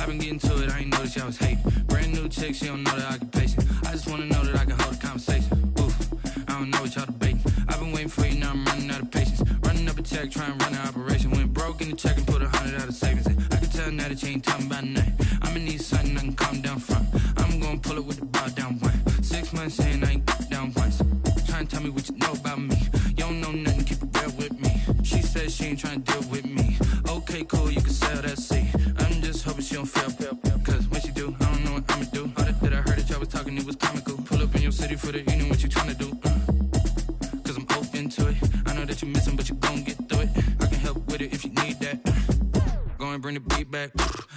been getting to it, I ain't noticed y'all was hating. Brand new chick, she don't know the occupation. I just wanna know that I can hold a conversation. Oof, I don't know what y'all debating. I've been waiting for you, now I'm running out of patience. Running up a check, trying to run an operation. Went broke in the check and put 100 out of savings in. I can tell now that you ain't talking about nothing. I'ma need something I can calm down from. I'm gonna pull it with the bar down one. 6 months saying I ain't down once. Trying to tell me what you know about me. You don't know nothing, keep it real with me. She said she ain't trying to deal with me. Okay, cool, you can sell that seat. I'm just hoping she don't fail. Cause when she do, I don't know what I'ma do. All that I heard that y'all was talking, it was comical. Pull up in your city for the evening, what you trying to do? Cause I'm open to it. I know that you're missing, but you gon' get through it. I can help with it if you need that. Go and bring the beat back.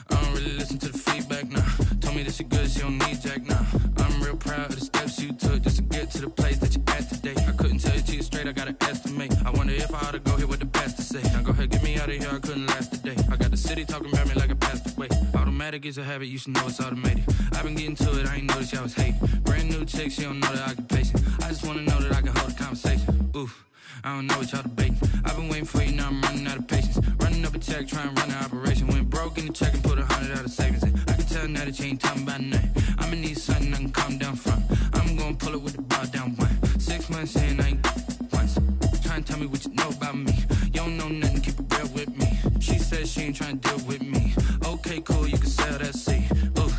I don't really listen to the feedback, nah. Told me that she good, she don't need jack, nah. I'm real proud of the steps you took just to get to the place that you're at today. I couldn't tell you to you straight, I gotta estimate. I wonder if I ought to go here with the pastor say. Now go ahead, get me out of here, I couldn't last a day. I got the city talking about me like I passed away. Automatic is a habit, you should know it's automated. I've been getting to it, I ain't noticed y'all was hating. Brand new chick, she don't know the occupation. I just wanna know that I can hold a conversation. Oof, I don't know what y'all debating. I've been waiting for you, now I'm running out of patience. Running up a check, trying to run an operation. Went broke in the check and put 100 out of savings in. I can tell now that you ain't talking about nothing. I'ma need something I can calm down from. I'm gonna pull it with the bar down one. 6 months saying I ain't once. Trying to tell me what you know about me. You don't know nothing, keep it real with me. She said she ain't trying to deal with me. Okay, cool, you can sell that seat. Ooh,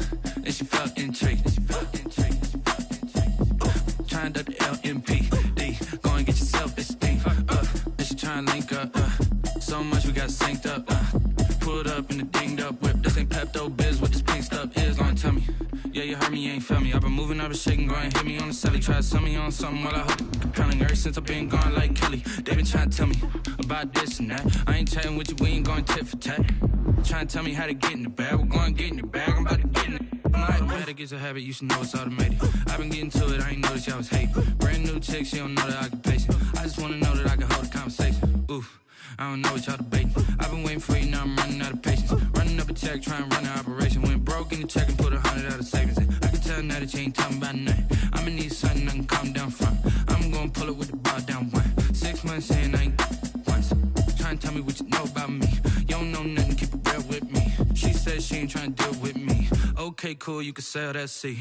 and she felt intrigued. Trying to the LMPD. Go and get your self-esteem. And she trying to link up. So much we got synced up. Pulled up in the dinged up whip. This ain't Pepto-Biz, what this pink stuff is. Gonna tell me. Yeah, you heard me, you ain't felt me. I've been moving, I've been shaking, go and hit me on the celly. Try to sell me on something while I hope compelling. Ever since I've been gone like Kelly, they been trying to tell me about this and that. I ain't chatting with you, we ain't going tit for tat. Trying to tell me how to get in the bag. We're going to get in the bag, I'm about to get in it. Automatic is a habit, you should know it's automated. I've been getting to it, I ain't noticed y'all was hating. Brand new chick, she don't know the occupation. I just wanna know that I can hold a conversation. Oof, I don't know what y'all debating. I've been waiting for you, now I'm running out of patience. Running up a check, trying to run an operation. Went broke in the check and put 100 out of savings in. I can tell now that you ain't talking about nothing. I'ma need something I can calm down from. I'm gonna pull it with the bar down one. 6 months saying I ain't once. Trying to tell me what you know about me. You don't know nothing, keep it real with me. She said she ain't trying to deal with me. Okay, cool, you can sell that seat.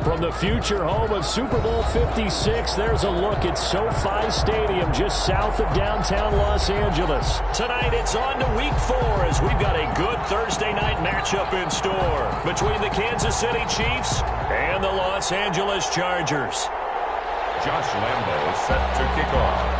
From the future home of Super Bowl 56, there's a look at SoFi Stadium just south of downtown Los Angeles. Tonight it's on to Week 4 as we've got a good Thursday night matchup in store between the Kansas City Chiefs and the Los Angeles Chargers. Josh Lambo set to kick off.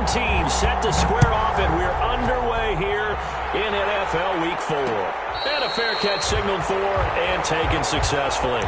Teams set to square off, and we're underway here in NFL Week 4. And a fair catch signaled for and taken successfully.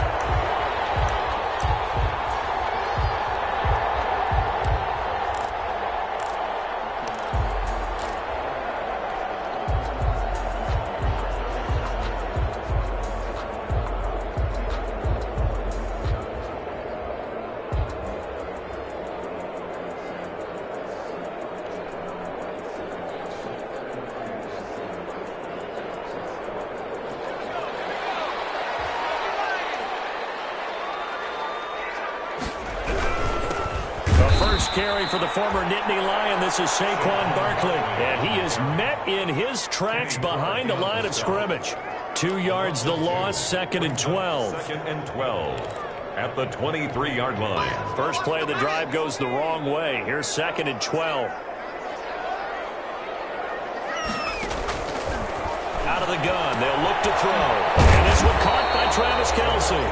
Carry for the former Nittany Lion. This is Saquon Barkley, and he is met in his tracks behind the line of scrimmage. 2 yards the loss, 2nd and 12. 2nd and 12 at the 23-yard line. First play of the drive goes the wrong way. Here's 2nd and 12. Out of the gun, they'll look to throw. And this one caught by Travis Kelce.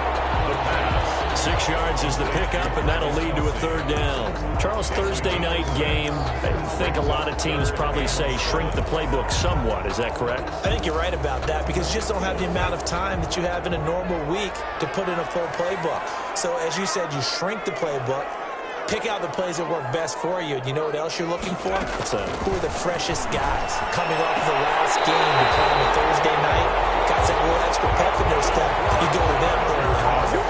The pass. 6 yards is the pickup, and that'll lead to a 3rd down. Charles, Thursday night game, I think a lot of teams probably say shrink the playbook somewhat. Is that correct? I think you're right about that because you just don't have the amount of time that you have in a normal week to put in a full playbook. So as you said, you shrink the playbook, pick out the plays that work best for you. And you know what else you're looking for? Who are the freshest guys coming off of the last game to play on a Thursday night? Guys that little extra pep in their step. You go to them early and often.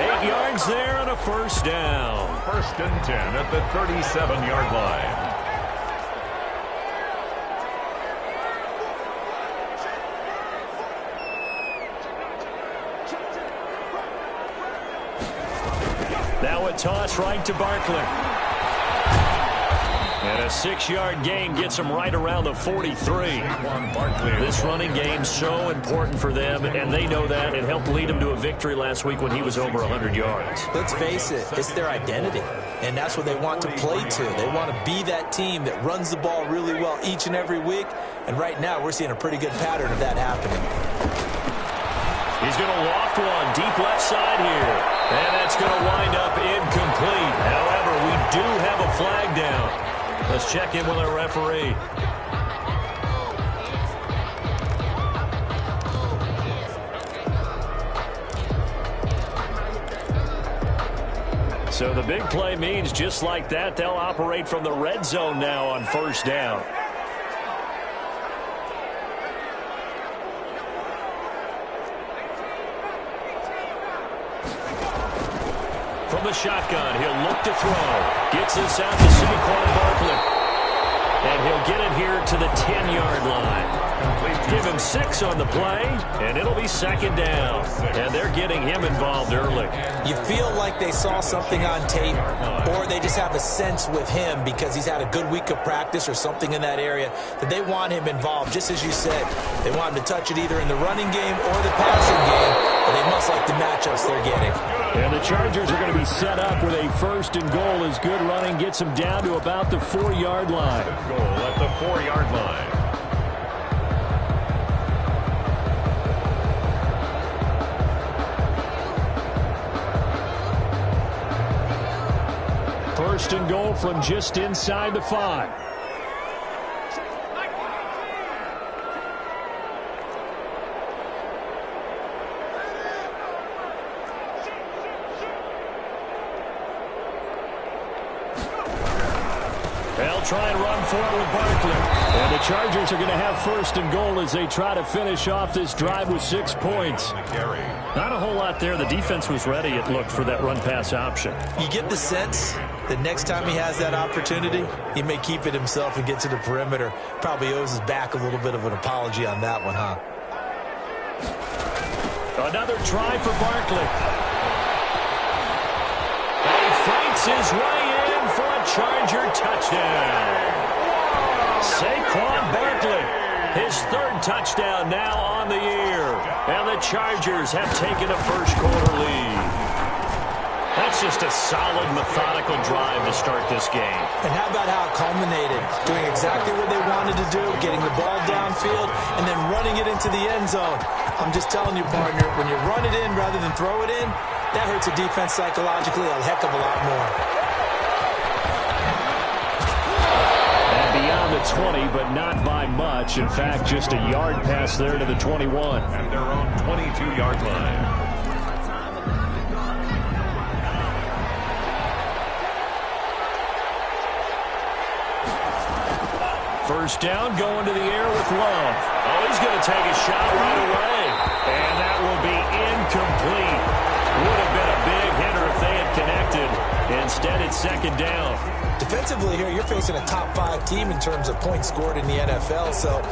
8 yards there and a first down. First and 10 at the 37-yard line. Now a toss right to Barkley. And a 6-yard gain gets him right around the 43. This running game so important for them, and they know that. It helped lead them to a victory last week when he was over 100 yards. Let's face it, it's their identity, and that's what they want to play to. They want to be that team that runs the ball really well each and every week, and right now we're seeing a pretty good pattern of that happening. He's going to loft one deep left side here, and that's going to wind up incomplete. However, we do have a flag down. Let's check in with our referee. So the big play means just like that, they'll operate from the red zone now on first down. From the shotgun, he'll look to throw. Gets this out to Saquon Barkley. And he'll get it here to the 10-yard line. Give him 6 on the play, and it'll be second down. And they're getting him involved early. You feel like they saw something on tape, or they just have a sense with him because he's had a good week of practice or something in that area that they want him involved. Just as you said, they want him to touch it either in the running game or the passing game, but they must like the matchups they're getting. And the Chargers are going to be set up with a first and goal as good running gets them down to about the 4-yard line. Goal at the 4-yard line. First and goal from just inside the 5. They'll try and run forward with Barkley. And the Chargers are going to have first and goal as they try to finish off this drive with 6 points. Not a whole lot there. The defense was ready, it looked, for that run-pass option. You get the sense that next time he has that opportunity, he may keep it himself and get to the perimeter. Probably owes his back a little bit of an apology on that one, huh? Another try for Barkley. And he fights his way in for a Charger touchdown. Saquon Barkley, his 3rd touchdown now on the year. And the Chargers have taken a first-quarter lead. That's just a solid, methodical drive to start this game. And how about how it culminated? Doing exactly what they wanted to do, getting the ball downfield, and then running it into the end zone. I'm just telling you, partner, when you run it in rather than throw it in, that hurts a defense psychologically a heck of a lot more. And beyond the 20, but not by much. In fact, just a yard pass there to the 21. At their own 22-yard line. First down, going to the air with Love. Oh, he's going to take a shot right away. And that will be incomplete. Would have been a big hitter if they had connected. Instead, it's second down. Defensively here, you're facing a top 5 team in terms of points scored in the NFL. So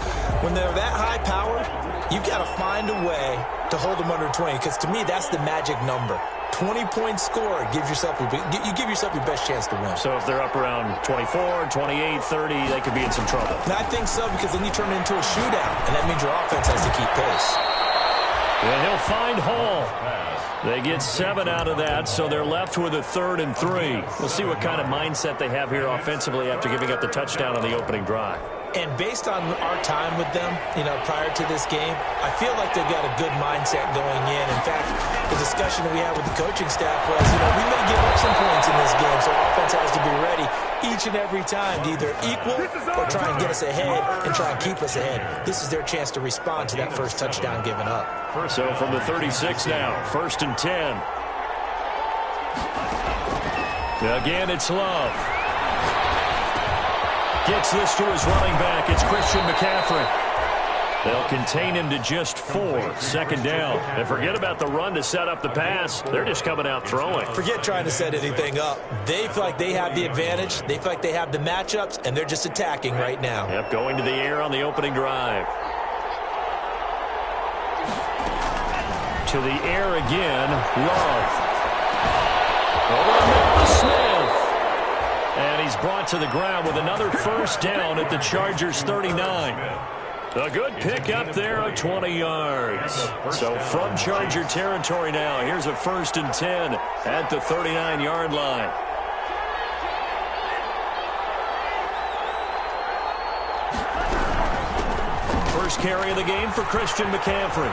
when they're that high powered, you've got to find a way to hold them under 20. Because to me, that's the magic number. 20-point score, you give yourself your best chance to win. So if they're up around 24, 28, 30, they could be in some trouble. And I think so, because then you turn it into a shootout, and that means your offense has to keep pace. And he'll find Hall. They get 7 out of that, so they're left with a 3rd and 3. We'll see what kind of mindset they have here offensively after giving up the touchdown on the opening drive. And based on our time with them, prior to this game, I feel like they've got a good mindset going in. In fact, the discussion that we had with the coaching staff was, we may give up some points in this game, so offense has to be ready each and every time to either equal or try and get us ahead and try and keep us ahead. This is their chance to respond to that first touchdown given up. So from the 36 now, 1st and 10. Again, it's Love. Gets this to his running back. It's Christian McCaffrey. They'll contain him to just 4. Second down. And forget about the run to set up the pass. They're just coming out throwing. Forget trying to set anything up. They feel like they have the advantage. They feel like they have the matchups, and they're just attacking right now. Yep, going to the air on the opening drive. To the air again. Love. Over to Memphis Smith. And he's brought to the ground with another first down at the Chargers' 39. A good pick up there of 20 yards. So from Charger territory now, here's a 1st and 10 at the 39-yard line. First carry of the game for Christian McCaffrey.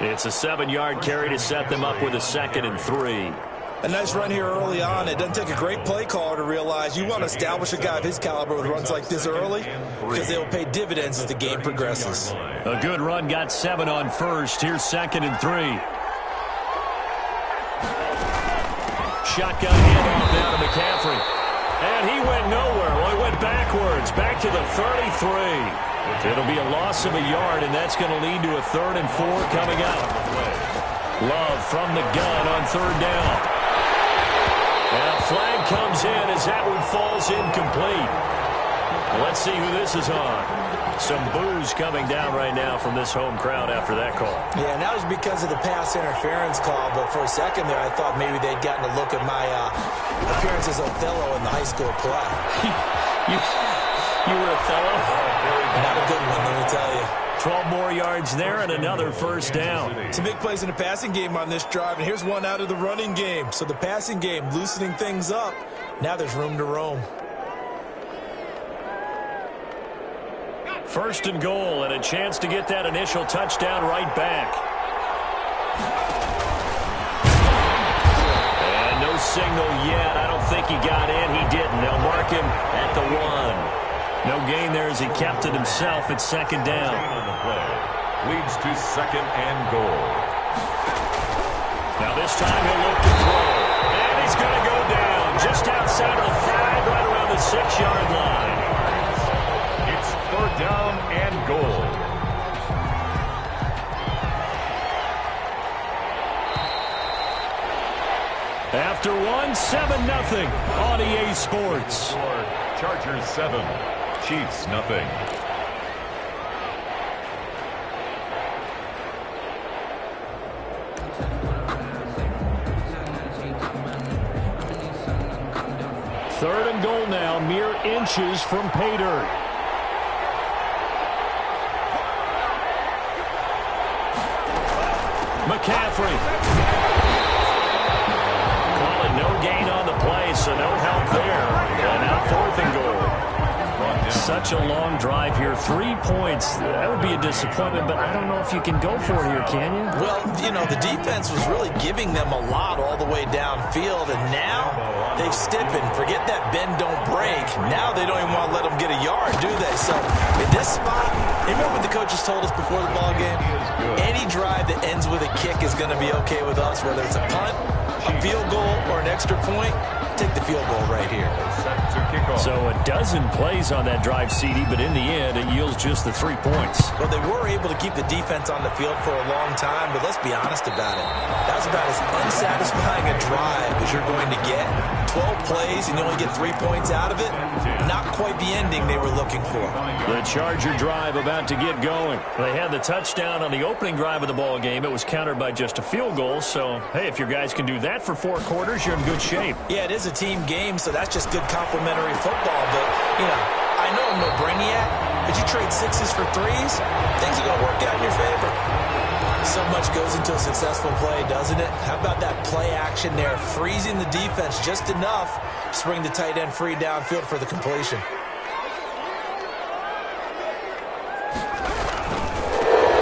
It's a 7-yard carry to set them up with a 2nd and 3. A nice run here early on. It doesn't take a great play caller to realize you want to establish a guy of his caliber with runs like this early because they will pay dividends as the game progresses. A good run, got 7 on first. Here's 2nd and 3. Shotgun handoff down to McCaffrey. And he went nowhere. Well, he went backwards, back to the 33. It'll be a loss of a yard, and that's going to lead to a 3rd and 4 coming up. Love from the gun on 3rd down. And a flag comes in as that one falls incomplete. Let's see who this is on. Some boos coming down right now from this home crowd after that call. Yeah, and that was because of the pass interference call. But for a second there, I thought maybe they'd gotten a look at my appearance as Othello in the high school play. You were Othello? Not a good one, let me tell you. 12 more yards there and another first down. Some big plays in the passing game on this drive, and here's one out of the running game. So the passing game loosening things up. Now there's room to roam. 1st and goal, and a chance to get that initial touchdown right back. And no signal yet. I don't think he got in. He didn't. They'll mark him at the 1. No gain there as he kept it himself at 2nd down. Leads to 2nd and goal. Now this time he'll look to throw. And he's going to go down just outside of the 5, right around the 6-yard line. It's 3rd down and goal. After 7-0 on EA Sports. Chargers 7, Chiefs nothing. Third and goal now, mere inches from pay dirt. McCaffrey. Call it no gain on the play, so no help there. And now 4th and goal. Such a long drive here. 3 points. That would be a disappointment, but I don't know if you can go for it here, can you? Well, you know, the defense was really giving them a lot all the way downfield, and now they've stiffened. Forget that bend, don't break. Now they don't even want to let them get a yard, do they? So in this spot, remember what the coaches told us before the ball game? Any drive that ends with a kick is going to be okay with us, whether it's a punt, a field goal, or an extra point. Take the field goal right here. So a dozen plays on that drive, CD, but in the end, it yields just the 3 points. Well, they were able to keep the defense on the field for a long time, but let's be honest about it. That was about as unsatisfying a drive as you're going to get. 12 plays and you only get 3 points out of it. Not quite the ending they were looking for. The Charger drive about to get going. They had the touchdown on the opening drive of the ball game. It was countered by just a field goal. So, hey, if your guys can do that for 4 quarters, you're in good shape. Yeah, it is a team game, so that's just good complimentary football. But, you know, I know I'm no brainiac, but you trade 6s for 3s, things are going to work out in your favor. So much goes into a successful play, doesn't it? How about that play action there, freezing the defense just enough to bring the tight end free downfield for the completion.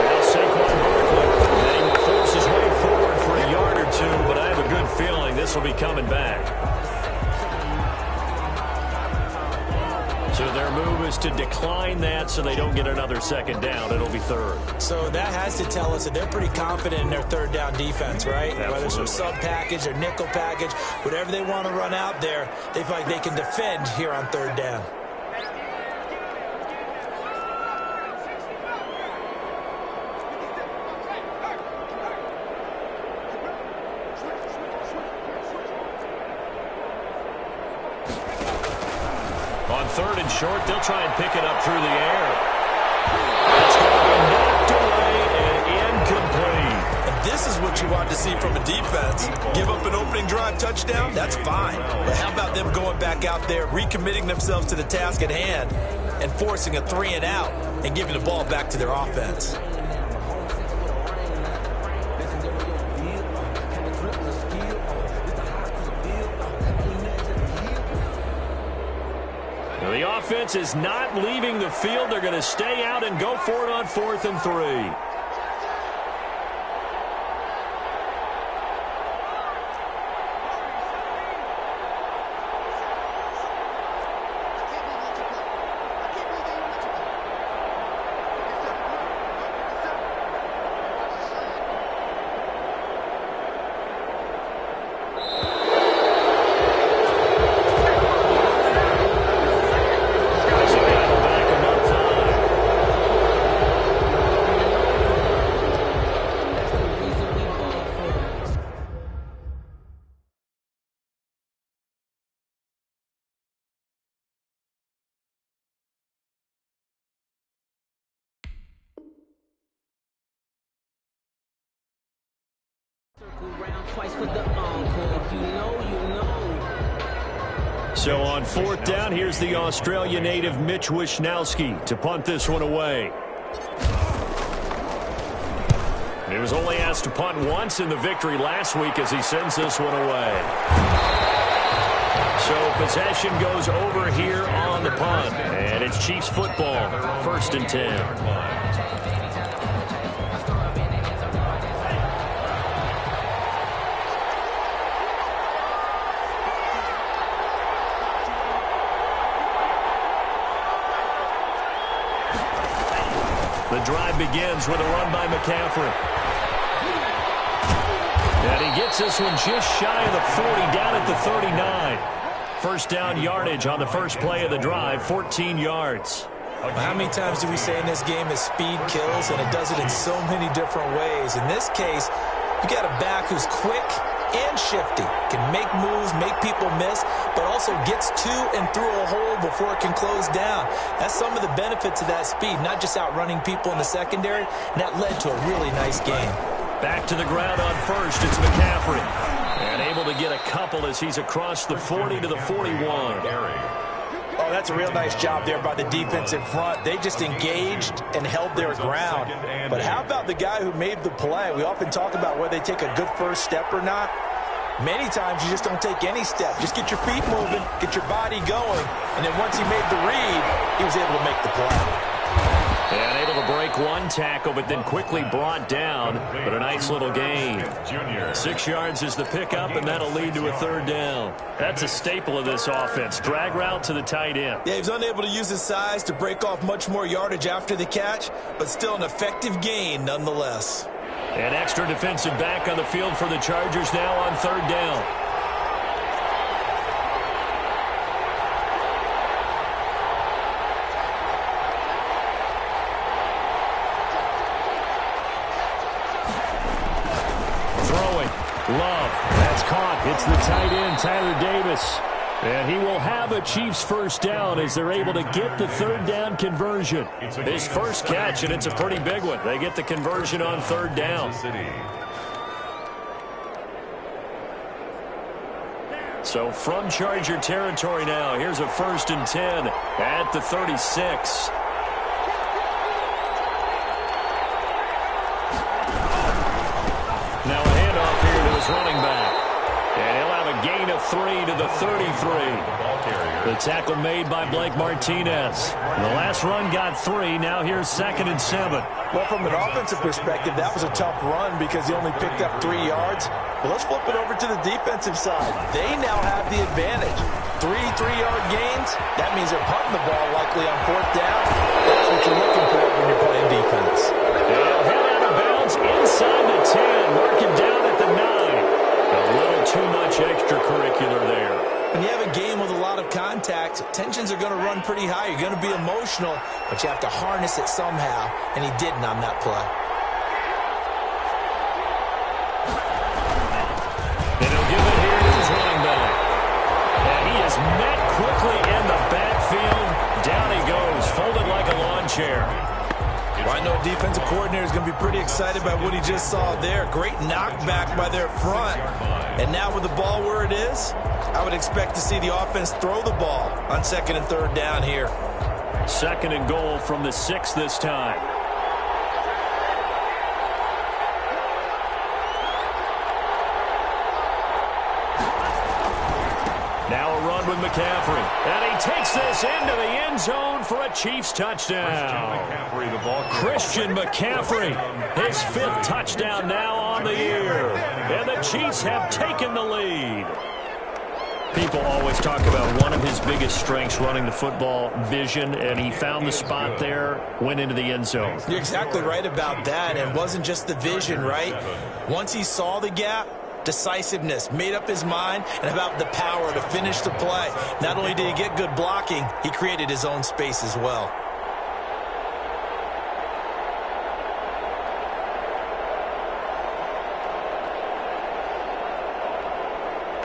Well, Saquon Barkley forces his way forward for a yard or 2, but I have a good feeling this will be coming back. So their move is to decline that so they don't get another second down. It'll be third. So that has to tell us that they're pretty confident in their third down defense, right? Absolutely. Whether it's a sub package or nickel package, whatever they want to run out there, they feel like they can defend here on third down. On third and short, they'll try and pick it up through the air. That's going to be knocked away and incomplete. And this is what you want to see from a defense. Give up an opening drive touchdown, that's fine. But how about them going back out there, recommitting themselves to the task at hand, and forcing a 3 and out and giving the ball back to their offense? The offense is not leaving the field. They're going to stay out and go for it on 4th and 3. So on 4th down, here's the Australia native Mitch Wishnowsky to punt this one away. He was only asked to punt once in the victory last week as he sends this one away. So possession goes over here on the punt, and it's Chiefs football, 1st and 10. The drive begins with a run by McCaffrey. And he gets this one just shy of the 40, down at the 39. First down yardage on the first play of the drive, 14 yards. How many times do we say in this game that speed kills, and it does it in so many different ways? In this case, you got a back who's quick and shifty, can make moves, make people miss, but also gets to and through a hole before it can close down. That's some of the benefits of that speed, not just outrunning people in the secondary, and that led to a really nice game. Back to the ground on first, it's McCaffrey. And able to get a couple as he's across the 40 to the 41. Oh, that's a real nice job there by the defense in front. They just engaged and held their ground. But how about the guy who made the play? We often talk about whether they take a good first step or not. Many times you just don't take any step. Just get your feet moving, get your body going, and then once he made the read, he was able to make the play. And able to break one tackle, but then quickly brought down. But a nice little gain. 6 yards is the pickup, and that'll lead to a third down. That's a staple of this offense. Drag route to the tight end. Yeah, he was unable to use his size to break off much more yardage after the catch, but still an effective gain nonetheless. An extra defensive back on the field for the Chargers now on third down. Love, that's caught. It's the tight end, Tyler Davis. And he will have a Chiefs first down as they're able to get the third down conversion. His first catch, and it's a pretty big one. They get the conversion on third down. So from Charger territory now, here's a 1st and 10 at the 36. Now a handoff here to his running back. And he'll have a gain of 3 to the 33. The tackle made by Blake Martinez. The last run got 3. Now here's 2nd and 7. Well, from an offensive perspective, that was a tough run because he only picked up 3 yards. But let's flip it over to the defensive side. They now have the advantage. 3 3-yard gains. That means they're punting the ball likely on 4th down. That's what you're looking for when you're playing defense. They'll head out of bounds inside the 10. Mark him down at the 9. A little too much extracurricular there. When you have a game with a lot of contact, tensions are going to run pretty high. You're going to be emotional, but you have to harness it somehow, and he didn't on that play. And he'll give it here to his running back. And he is met quickly in the backfield. Down he goes, folded like a lawn chair. Well, I know a defensive coordinator is going to be pretty excited by what he just saw there. Great knockback by their front. And now with the ball where it is, I would expect to see the offense throw the ball on 2nd and 3rd down here. 2nd and goal from the 6 this time. Now a run with McCaffrey. And he takes this into the end zone for a Chiefs touchdown. Christian McCaffrey, his 5th touchdown now on the year. And the Chiefs have taken the lead. People always talk about one of his biggest strengths, running the football, vision, and he found the spot there, went into the end zone. You're exactly right about that, and it wasn't just the vision, right? Once he saw the gap, decisiveness, made up his mind, and about the power to finish the play. Not only did he get good blocking, he created his own space as well.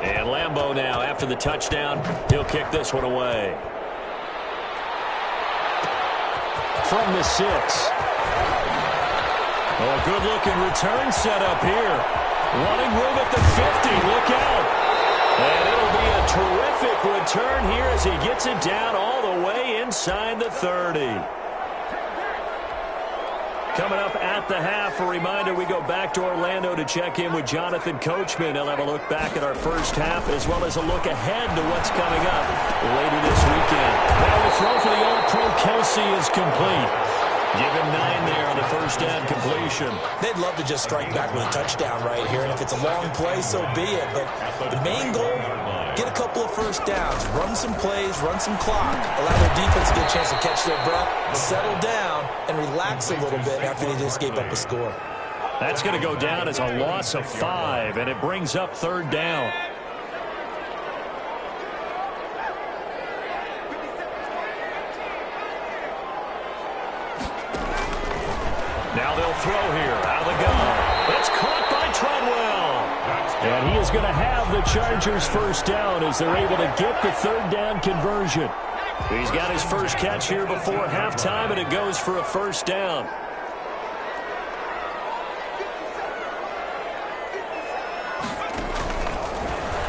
And Lambeau now, after the touchdown, he'll kick this one away. From the 6. Oh, good-looking return set up here. Running room at the 50. Look out. And it'll be a terrific return here as he gets it down all the way inside the 30. Coming up at the half, a reminder, we go back to Orlando to check in with Jonathan Coachman. He'll have a look back at our first half as well as a look ahead to what's coming up later this weekend. Now the throw for the All-Pro Kelsey is complete. Give him 9 there on the first down completion. They'd love to just strike back with a touchdown right here, and if it's a long play, so be it. But the main goal, get a couple of first downs, run some plays, run some clock, allow their defense to get a chance to catch their breath, settle down, and relax a little bit after they just gave up a score. That's going to go down as a loss of 5, and it brings up 3rd down. Now they'll throw here out of the gun. It's caught by Treadwell. And he is going to have the Chargers first down as they're able to get the 3rd down conversion. He's got his first catch here before halftime, and it goes for a first down.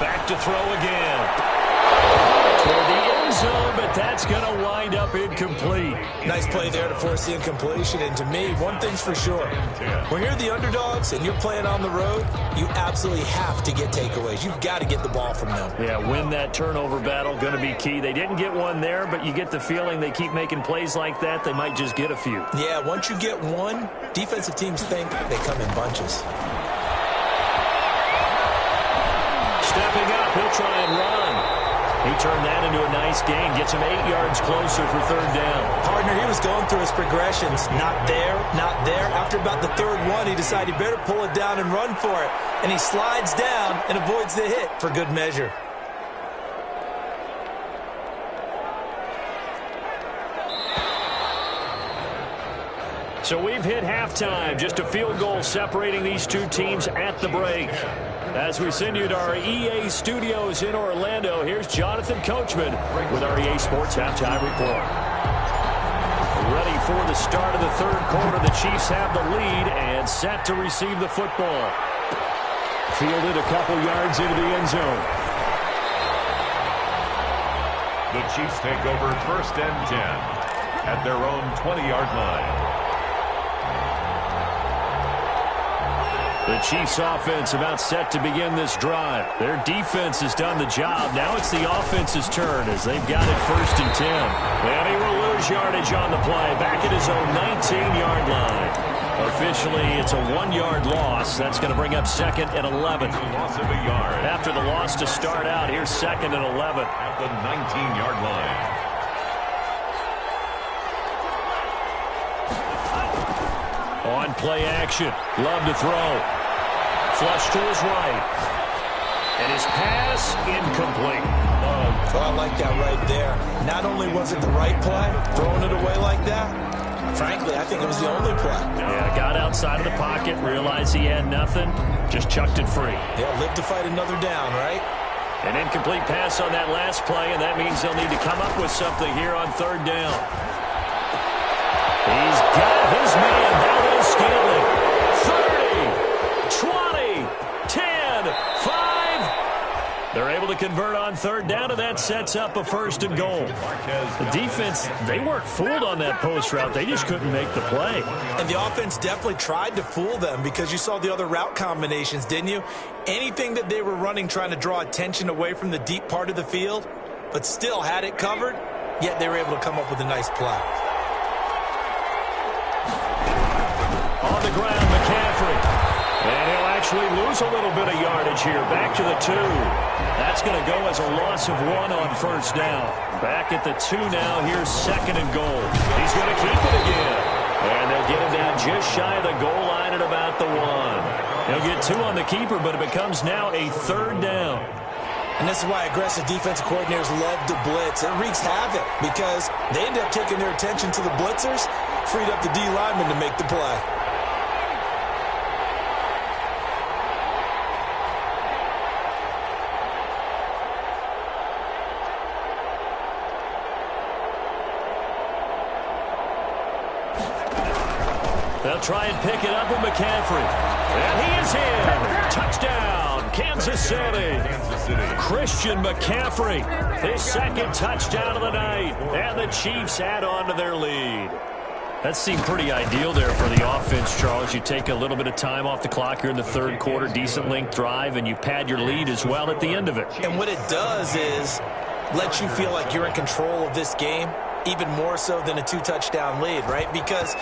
Back to throw again. Toward the end zone, but that's going to wind up incomplete. Nice play there to force the incompletion. And to me, one thing's for sure. When you're the underdogs and you're playing on the road, you absolutely have to get takeaways. You've got to get the ball from them. Yeah, win that turnover battle, going to be key. They didn't get one there, but you get the feeling they keep making plays like that, they might just get a few. Yeah, once you get one, defensive teams think they come in bunches. Stepping up, he'll try and run. He turned that into a nice gain, gets him 8 yards closer for 3rd down. Partner, he was going through his progressions. Not there, not there. After about the 3rd one, he decided he better pull it down and run for it. And he slides down and avoids the hit for good measure. So we've hit halftime. Just a field goal separating these two teams at the break. As we send you to our EA studios in Orlando, here's Jonathan Coachman with our EA Sports Halftime Report. Ready for the start of the 3rd quarter. The Chiefs have the lead and set to receive the football. Fielded a couple yards into the end zone. The Chiefs take over 1st and 10 at their own 20-yard line. The Chiefs offense about set to begin this drive. Their defense has done the job. Now it's the offense's turn as they've got it 1st and 10. And he will lose yardage on the play. Back at his own 19-yard line. Officially, it's a 1-yard loss. That's going to bring up 2nd and 11. Loss of a yard. After the loss to start out, here's 2nd and 11. At the 19-yard line. On play action. Love to throw. Flush to his right. And his pass incomplete. So I like that right there. Not only was it the right play, throwing it away like that, frankly, I think it was the only play. Yeah, got outside of the pocket, realized he had nothing, just chucked it free. Yeah, live to fight another down, right? An incomplete pass on that last play, and that means they'll need to come up with something here on 3rd down. He's got his man, Valdez Scantling. 30, 20, 10, 5. They're able to convert on 3rd down, and that sets up a 1st and goal. The defense, they weren't fooled on that post route. They just couldn't make the play. And the offense definitely tried to fool them because you saw the other route combinations, didn't you? Anything that they were running trying to draw attention away from the deep part of the field, but still had it covered, yet they were able to come up with a nice play. On the ground, McCaffrey. And he'll actually lose a little bit of yardage here. Back to the 2. That's going to go as a loss of 1 on 1st down. Back at the 2 now. Here's 2nd and goal. He's going to keep it again. And they'll get him down just shy of the goal line at about the 1. He'll get 2 on the keeper, but it becomes now a 3rd down. And this is why aggressive defensive coordinators love to blitz. It wreaks havoc because they end up taking their attention to the blitzers, freed up the D lineman to make the play. They'll try and pick it up with McCaffrey. And he is in. Touchdown, Kansas City. Christian McCaffrey, his 2nd touchdown of the night. And the Chiefs add on to their lead. That seemed pretty ideal there for the offense, Charles. You take a little bit of time off the clock here in the 3rd quarter, decent length drive, and you pad your lead as well at the end of it. And what it does is let you feel like you're in control of this game, even more so than a 2-touchdown lead, right? Because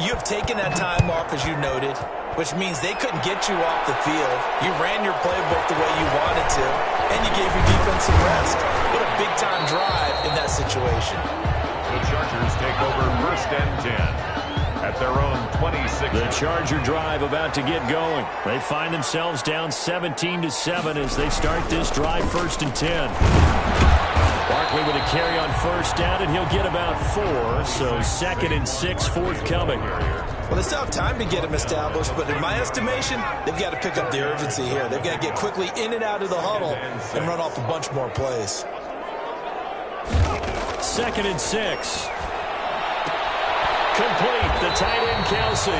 you have taken that time off, as you noted, which means they couldn't get you off the field. You ran your playbook the way you wanted to, and you gave your defense some rest. What a big-time drive in that situation. The Chargers take over 1st and 10 at their own 26. The Charger drive about to get going. They find themselves down 17-7 as they start this drive 1st and 10. Barkley with a carry on 1st down, and he'll get about 4, so 2nd and 6 forthcoming. Well, they still have time to get him established, but in my estimation, they've got to pick up the urgency here. They've got to get quickly in and out of the huddle and run off a bunch more plays. 2nd and 6. Complete, the tight end, Kelsey.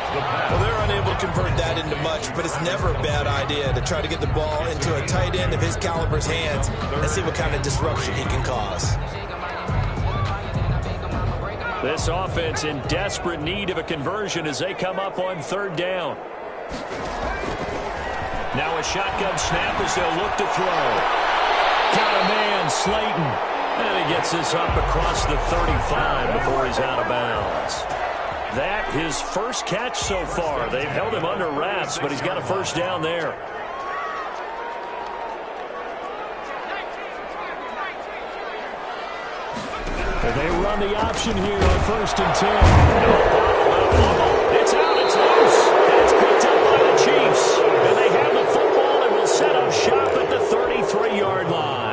Well, they're unable to convert that into much, but it's never a bad idea to try to get the ball into a tight end of his caliber's hands and see what kind of disruption he can cause. This offense in desperate need of a conversion as they come up on 3rd down. Now a shotgun snap as they'll look to throw. Got a man, Slayton. And he gets this up across the 35 before he's out of bounds. That his 1st catch so far. They've held him under wraps, but he's got a 1st down there. They run the option here on 1st and 10. It's out, it's loose, and it's picked up by the Chiefs. And they have the football and will set up shop at the 33-yard line.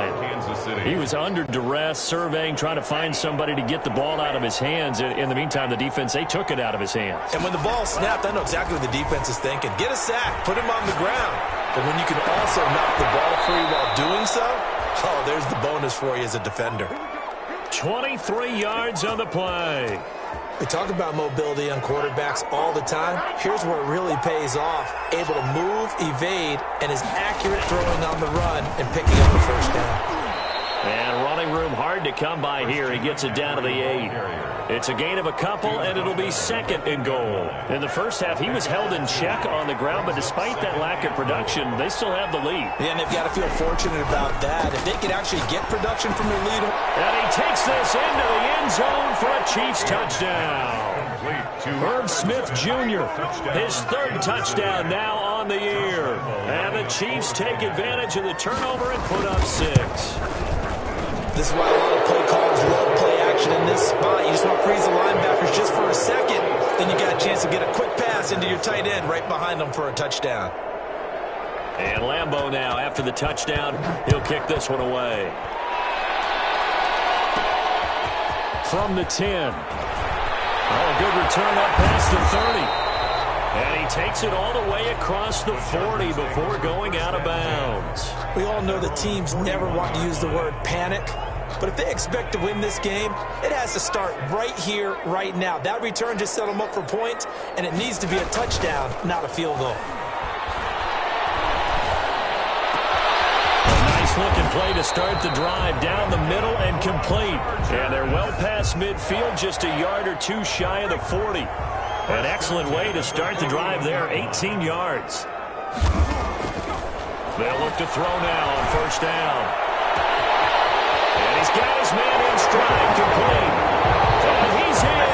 He was under duress, surveying, trying to find somebody to get the ball out of his hands. In the meantime, the defense, they took it out of his hands. And when the ball snapped, I know exactly what the defense is thinking. Get a sack, put him on the ground. But when you can also knock the ball free while doing so, oh, there's the bonus for you as a defender. 23 yards on the play. We talk about mobility on quarterbacks all the time. Here's where it really pays off. Able to move, evade, and is accurate throwing on the run and picking up the 1st down. And running room hard to come by here. He gets it down to the 8. It's a gain of a couple, and it'll be second and goal. In the first half, he was held in check on the ground, but despite that lack of production, they still have the lead. Yeah, and they've got to feel fortunate about that. If they could actually get production from their lead. And he takes this into the end zone for a Chiefs touchdown. Herb Smith Jr., his third touchdown now on the year. And the Chiefs take advantage of the turnover and put up 6. This is why a lot of play callers love play action in this spot. You just want to freeze the linebackers just for a second. Then you got a chance to get a quick pass into your tight end right behind them for a touchdown. And Lambeau now, after the touchdown, he'll kick this one away. From the 10. Oh, good return up past the 30. And he takes it all the way across the 40 before going out of bounds. We all know the teams never want to use the word panic. But if they expect to win this game, it has to start right here, right now. That return just set them up for points, and it needs to be a touchdown, not a field goal. Looking play to start the drive down the middle and complete. And they're well past midfield, just a yard or two shy of the 40. An excellent way to start the drive there, 18 yards. They'll look to throw now on first down. And he's got his man in stride, complete. And he's in.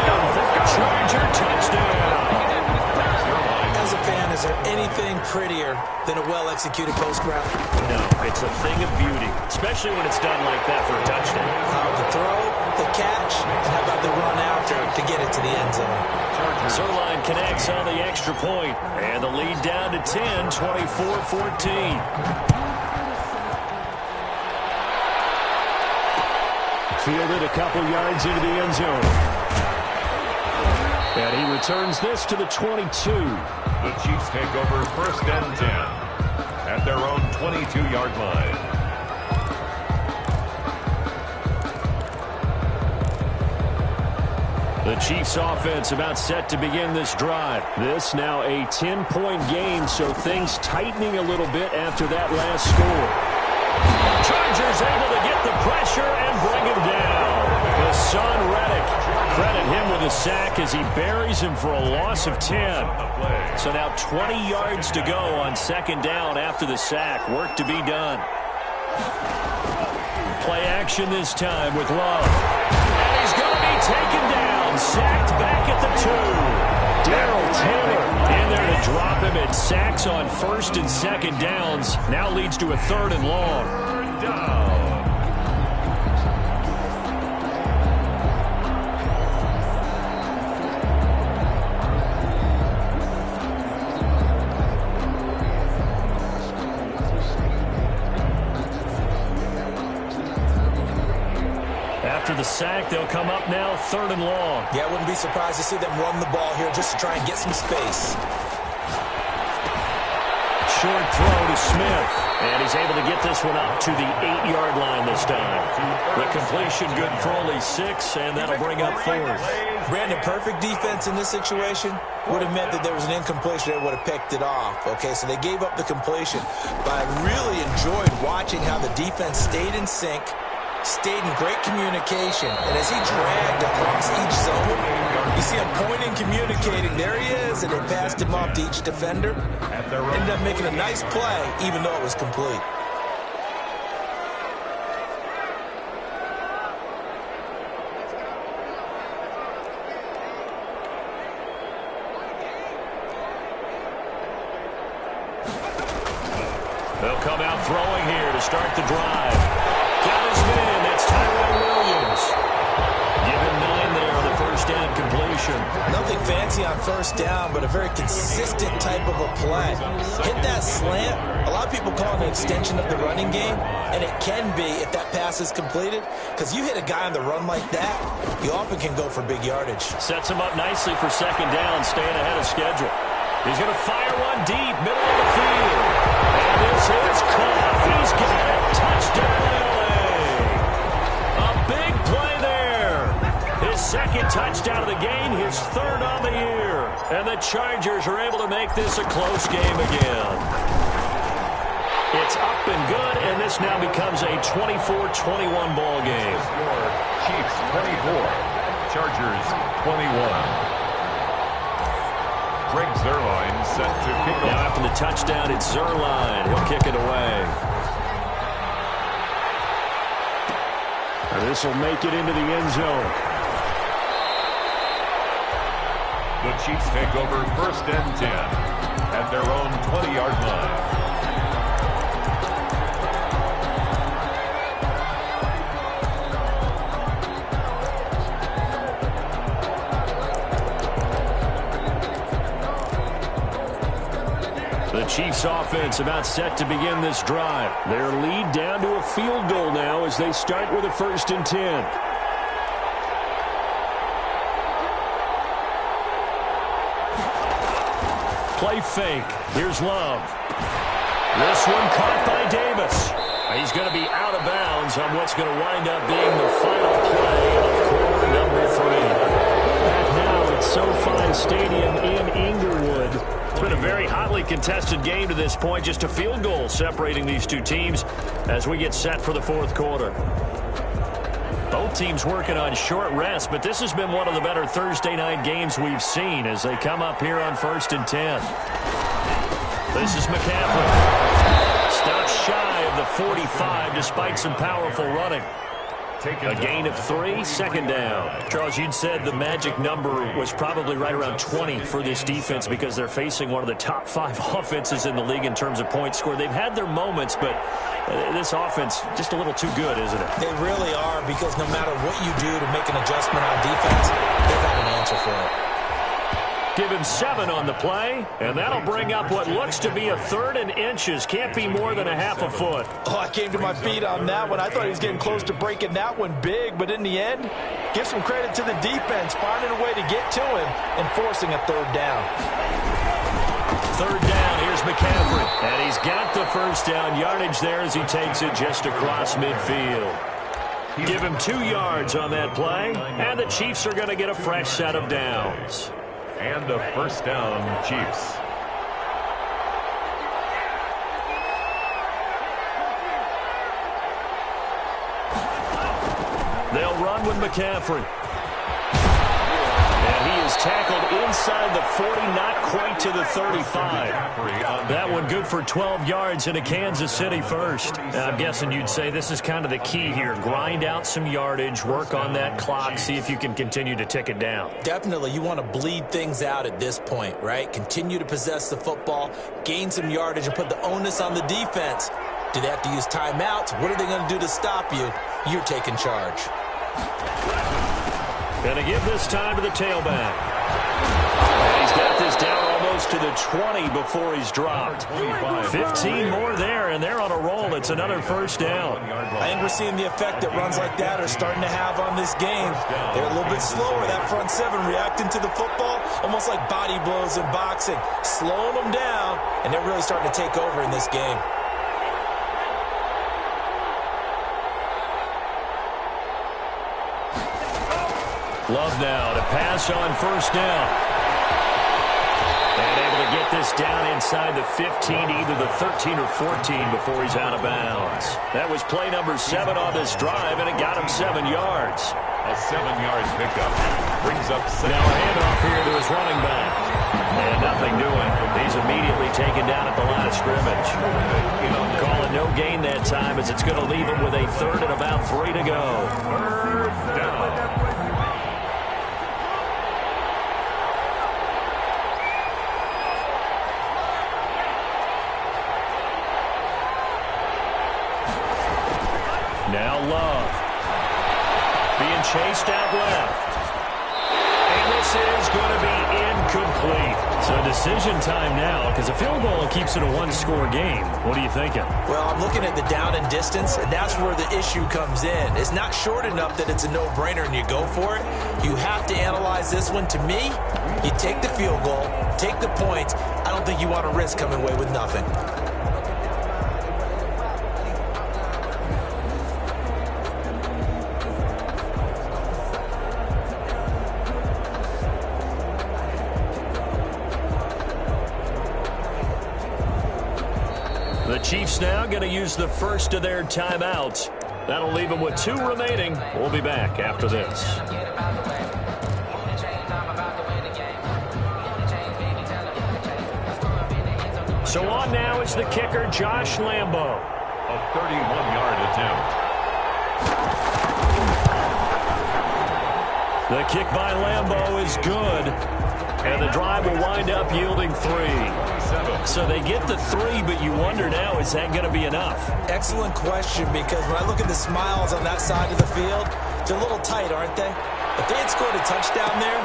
Charger touchdown. As a fan, is there anything prettier than a well-executed post route? No, it's a thing of beauty, especially when it's done like that for a touchdown. The throw, the catch, and how about the run after to get it to the end zone? Zerline connects on the extra point, and the lead down to 10, 24-14. Fielded a couple yards into the end zone. And he returns this to the 22. The Chiefs take over first and 10 at their own 22-yard line. The Chiefs offense about set to begin this drive. This now a 10-point game, so things tightening a little bit after that last score. Chargers able to get the pressure and bring him down. Hassan Reddick, credit him with a sack as he buries him for a loss of 10. So now 20 yards to go on second down after the sack. Work to be done. Play action this time with Love. And he's going to be taken down. Sacked back at the 2. Darrell Taylor in there to drop him. And sacks on first and second downs. Now leads to a third and long. Third down. After the sack, they'll come up now third and long. Yeah, I wouldn't be surprised to see them run the ball here just to try and get some space. Short throw to Smith. And he's able to get this one up to the 8-yard line this time. The completion good for only 6, and that'll bring up fourth. Brandon, perfect defense in this situation would have meant that there was an incompletion that would have picked it off. Okay, so they gave up the completion. But I really enjoyed watching how the defense stayed in sync, stayed in great communication, and as he dragged across each zone, you see him pointing, communicating. There he is, and they passed him off to each defender. Ended up making a nice play, even though it was complete. They'll come out throwing here to start the drive. Got his man. That's Tyrell Williams. Give him 9 there on the first down completion. Nothing fancy on first down, but a very consistent type of a play. Hit that slant. A lot of people call it an extension of the running game, and it can be if that pass is completed, because you hit a guy on the run like that, you often can go for big yardage. Sets him up nicely for second down, staying ahead of schedule. He's going to fire one deep, middle of the field. And this is caught. He's got it. Touchdown, LA. A big play there. His second touchdown of the game, his third on the year. And the Chargers are able to make this a close game again. It's up and good, and this this now becomes a 24-21 ball game. Chiefs 24, Chargers 21. Greg Zuerlein set to kick off. Now after the touchdown, it's Zuerlein. He'll kick it away. And this will make it into the end zone. The Chiefs take over 1st and 10 at their own 20-yard line. The Chiefs offense about set to begin this drive. Their lead down to a field goal now as they start with a 1st and 10. Play fake. Here's Love. This one caught by Davis. He's going to be out of bounds on what's going to wind up being the final play of quarter number 3. Back now at SoFi Stadium in Inglewood. It's been a very hotly contested game to this point. Just a field goal separating these two teams as we get set for the 4th quarter. Both teams working on short rest, but this has been one of the better Thursday night games we've seen as they come up here on 1st and 10. This is McCaffrey. Stops shy of the 45 despite some powerful running. A gain of 3, 2nd down. Charles, you'd said the magic number was probably right around 20 for this defense because they're facing one of the top 5 offenses in the league in terms of points scored. They've had their moments, but this offense just a little too good, isn't it? They really are, because no matter what you do to make an adjustment on defense, they've got an answer for it. Give him 7 on the play, and that'll bring up what looks to be a 3rd and inches. Can't be more than a half a foot. Oh, I came to my feet on that one. I thought he was getting close to breaking that one big, but in the end, give some credit to the defense, finding a way to get to him and forcing a 3rd down. 3rd down, here's McCaffrey. And he's got the 1st down yardage there as he takes it just across midfield. Give him 2 yards on that play, and the Chiefs are going to get a fresh set of downs. And a 1st down, Chiefs. They'll run with McCaffrey. And he is tackled inside the 40, not quite to the 35. That one good for 12 yards in a Kansas City 1st. Now, I'm guessing you'd say this is kind of the key here. Grind out some yardage, work on that clock, see if you can continue to tick it down. Definitely, you want to bleed things out at this point, right? Continue to possess the football, gain some yardage, and put the onus on the defense. Do they have to use timeouts? What are they going to do to stop you? You're taking charge. Going to give this time to the tailback. And he's got this down almost to the 20 before he's dropped. 15 more there, and they're on a roll. It's another 1st down. I think we're seeing the effect that runs like that are starting to have on this game. They're a little bit slower, that front 7, reacting to the football, almost like body blows in boxing, slowing them down, and they're really starting to take over in this game. Love now to pass on 1st down. And able to get this down inside the 15, either the 13 or 14 before he's out of bounds. That was play number 7 on this drive, and it got him 7 yards. A 7-yard pickup brings up 7. Now a handoff here to his running back. And nothing doing. He's immediately taken down at the line of scrimmage. Calling no gain that time as it's going to leave him with a 3rd and about 3 to go. 3rd down. Now Love. Being chased out left. And this is going to be incomplete. So decision time now, because a field goal keeps it a 1-score game. What are you thinking? Well, I'm looking at the down and distance, and that's where the issue comes in. It's not short enough that it's a no-brainer and you go for it. You have to analyze this one. To me, you take the field goal, take the points. I don't think you want to risk coming away with nothing. The Chiefs now going to use the first of their timeouts. That'll leave them with 2 remaining. We'll be back after this. So on now is the kicker, Josh Lambo. A 31-yard attempt. The kick by Lambo is good. And the drive will wind up yielding 3. So they get the 3, but you wonder now, is that going to be enough? Excellent question, because when I look at the smiles on that side of the field, they're a little tight, aren't they? If they had scored a touchdown there,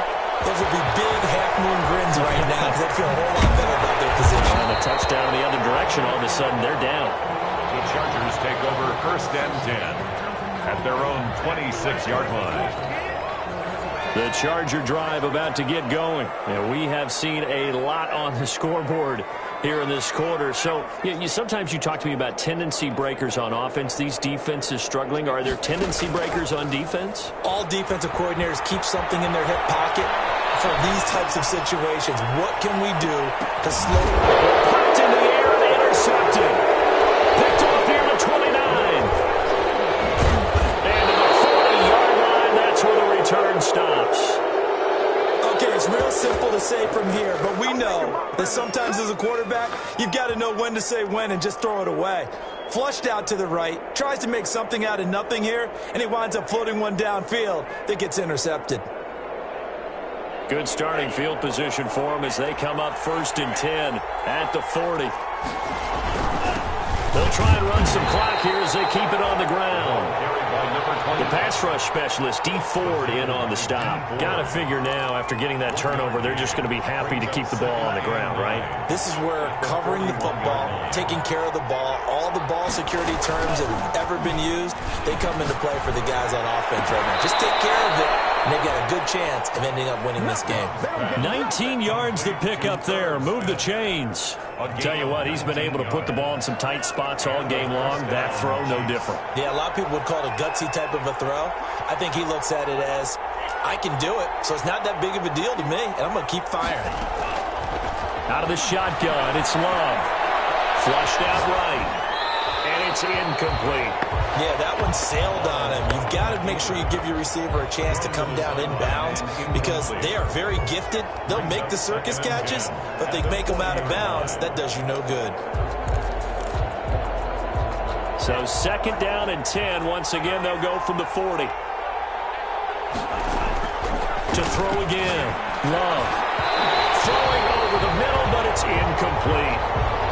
those would be big half-moon grins right now, because they'd feel a whole lot better about their position. And a touchdown the other direction, all of a sudden they're down. The Chargers take over 1st and 10 at their own 26-yard line. The Charger drive about to get going. And we have seen a lot on the scoreboard here in this quarter. So sometimes you talk to me about tendency breakers on offense. These defenses struggling. Are there tendency breakers on defense? All defensive coordinators keep something in their hip pocket for these types of situations. What can we do to slow it? Popped into the air and intercepted. Picked off here at 29. And to the 40-yard line, that's where the return stops. Okay, it's real simple to say from here, but we know that sometimes as a quarterback, you've got to know when to say when and just throw it away. Flushed out to the right, tries to make something out of nothing here, and he winds up floating one downfield that gets intercepted. Good starting field position for them as they come up 1st and 10 at the 40. They'll try and run some clock here as they keep it on the ground. The pass rush specialist, D. Ford, in on the stop. Got to figure now, after getting that turnover, they're just going to be happy to keep the ball on the ground, right? This is where covering the football, taking care of the ball, all the ball security terms that have ever been used, they come into play for the guys on offense right now. Just take care of it, and they've got a good chance of ending up winning this game. 19 yards to pick up there. Move the chains. Tell you what, he's been able to put the ball in some tight spots all game long. That throw, no different. Yeah, a lot of people would call it a gutsy type of a throw. I think he looks at it as, I can do it, so it's not that big of a deal to me, and I'm going to keep firing. Out of the shotgun, it's Love. Flushed out right. And it's incomplete. Yeah, that one sailed on him. You've got to make sure you give your receiver a chance to come down inbounds because they are very gifted. They'll make the circus catches, but they make them out of bounds. That does you no good. So 2nd down and 10. Once again, they'll go from the 40. To throw again. Love. Throwing over the middle, but it's incomplete.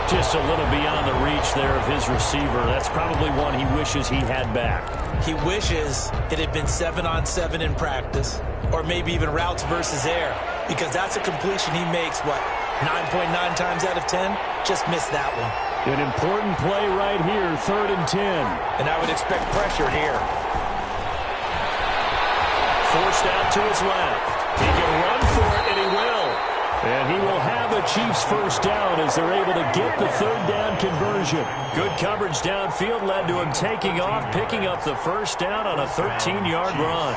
Just a little beyond the reach there of his receiver. That's probably one he wishes he had back. He wishes it had been 7-on-7 in practice, or maybe even routes versus air, because that's a completion he makes, 9.9 times out of 10? Just missed that one. An important play right here, 3rd and 10. And I would expect pressure here. Forced out to his left. He can run for it, and he will. And he will have a Chiefs first down as they're able to get the 3rd down conversion. Good coverage downfield led to him taking off, picking up the first down on a 13-yard run.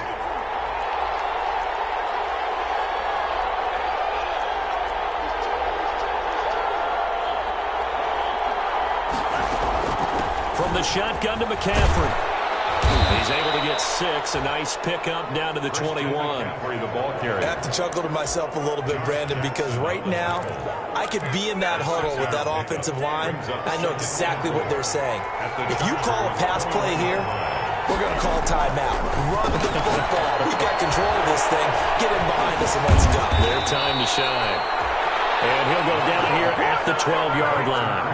From the shotgun to McCaffrey. He's able to get 6. A nice pickup down to the 21. I have to chuckle to myself a little bit, Brandon, because right now I could be in that huddle with that offensive line. I know exactly what they're saying. If you call a pass play here, we're going to call timeout. Run the football. We got control of this thing. Get in behind us and let's go. Their time to shine. And he'll go down here at the 12-yard line.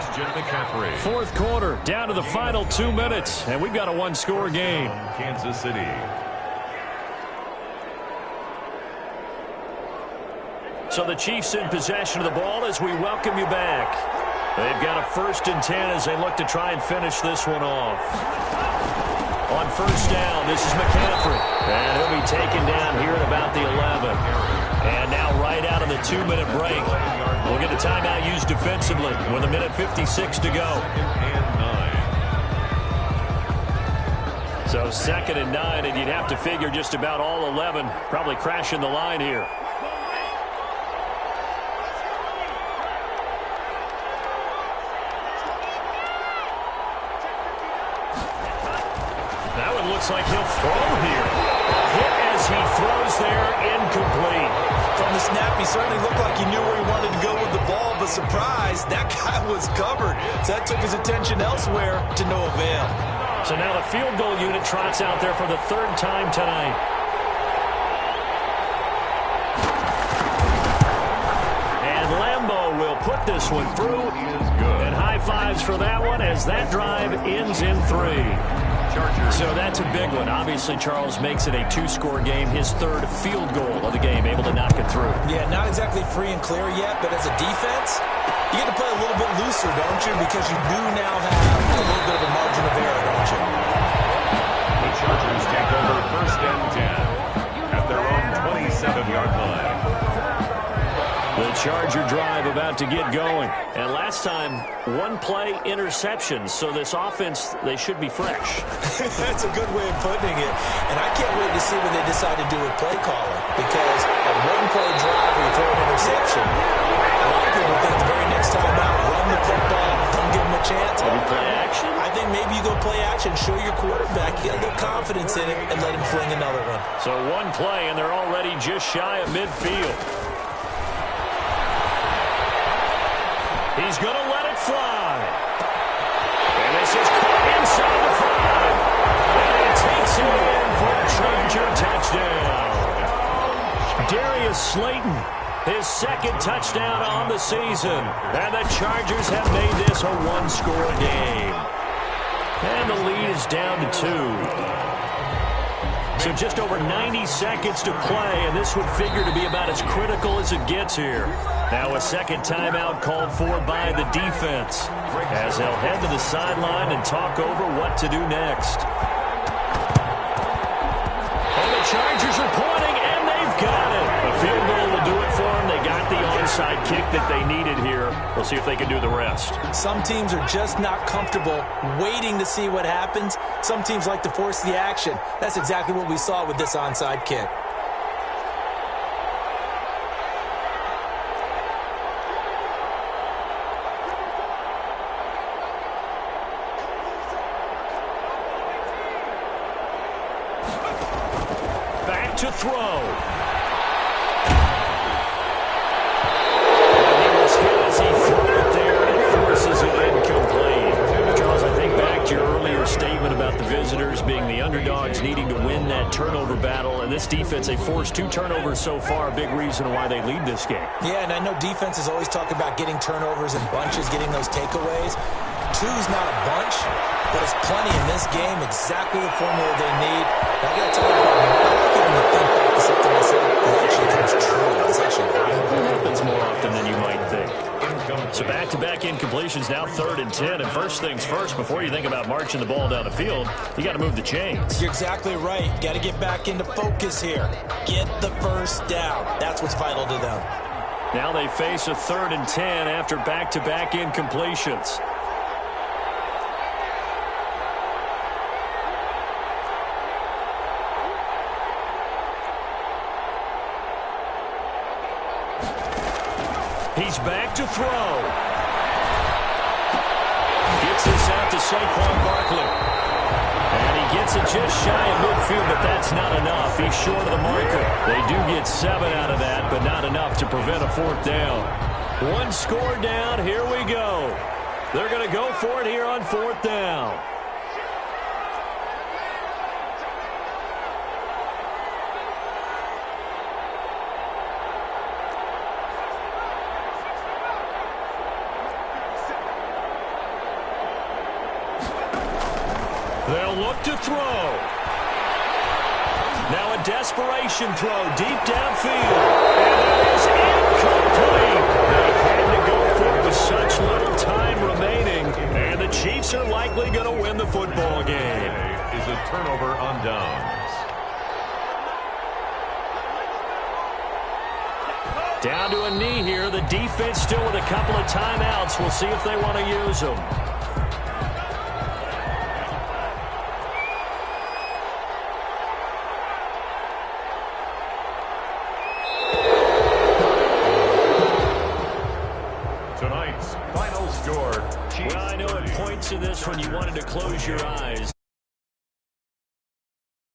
4th quarter, down to the final 2 minutes, and we've got a one-score game. Kansas City. So the Chiefs in possession of the ball as we welcome you back. They've got a 1st and 10 as they look to try and finish this one off. On 1st down, this is McCaffrey. And he'll be taken down here at about the 11. And now right out of the 2-minute break, we'll get a timeout used defensively with 1:56 to go. So 2nd and 9, and you'd have to figure just about all 11 probably crashing the line here. looks like he'll throw here. Hit as he throws there, incomplete. From the snap, he certainly looked like he knew where he wanted to go with the ball, but surprise, that guy was covered. So that took his attention elsewhere to no avail. So now the field goal unit trots out there for the third time tonight. And Lambeau will put this one through. And high fives for that one as that drive ends in 3. So that's a big one. Obviously, Charles makes it a 2-score game. His third field goal of the game, able to knock it through. Yeah, not exactly free and clear yet, but as a defense, you get to play a little bit looser, don't you? Because you do now have a little bit of a margin of error, don't you? The Chargers take over first and 10 at their own 27-yard line. The Charger drive about to get going. And last time, 1-play interception. So this offense, they should be fresh. That's a good way of putting it. And I can't wait to see what they decide to do with play calling. Because a 1-play drive where you throw an interception, a lot of people think the very next time out, run the football, don't give them a chance. Maybe play action? I think maybe you go play action, show your quarterback, get a little confidence in it, and let him fling another one. So 1 play, and they're already just shy of midfield. He's going to let it fly. And this is caught inside the 5. And he takes it in for a Charger touchdown. Darius Slayton, his second touchdown on the season. And the Chargers have made this a 1-score game. And the lead is down to 2. So just over 90 seconds to play, and this would figure to be about as critical as it gets here. Now a second timeout called for by the defense, as they'll head to the sideline and talk over what to do next. And the Chargers are pointing, and they've got it. A field goal will do it for them. They got the onside kick that they needed here. We'll see if they can do the rest. Some teams are just not comfortable waiting to see what happens. Some teams like to force the action. That's exactly what we saw with this onside kick. Back to throw. As he threw it there, it forces it incomplete. Charles, I think back to your earlier statement about the visitors being the underdogs needing to win that turnover battle, and this defense, they forced 2 turnovers so far, a big reason why they lead this game. Yeah, and I know defenses always talk about getting turnovers in bunches, getting those takeaways. 2's not a bunch, but it's plenty in this game, exactly the formula they need. And I got to tell you, I like even to think back to something I said that actually comes true. It's actually It happens more often than you might think. So back-to-back incompletions, now 3rd and 10. And first things first, before you think about marching the ball down the field, you got to move the chains. You're exactly right. Got to get back into focus here. Get the first down. That's what's vital to them. Now they face a 3rd and 10 after back-to-back incompletions. He's back to throw. Gets this out to Saquon Barkley. And he gets it just shy of midfield, but that's not enough. He's short of the marker. They do get 7 out of that, but not enough to prevent a 4th down. 1 score down. Here we go. They're going to go for it here on 4th down. They'll look to throw. Now a desperation throw deep downfield. And it is incomplete. They had to go for it with such little time remaining. And the Chiefs are likely going to win the football game. Is a turnover on downs. Down to a knee here. The defense still with a couple of timeouts. We'll see if they want to use them. Tonight's final score. Well, I know at points in this when you wanted to close your eyes.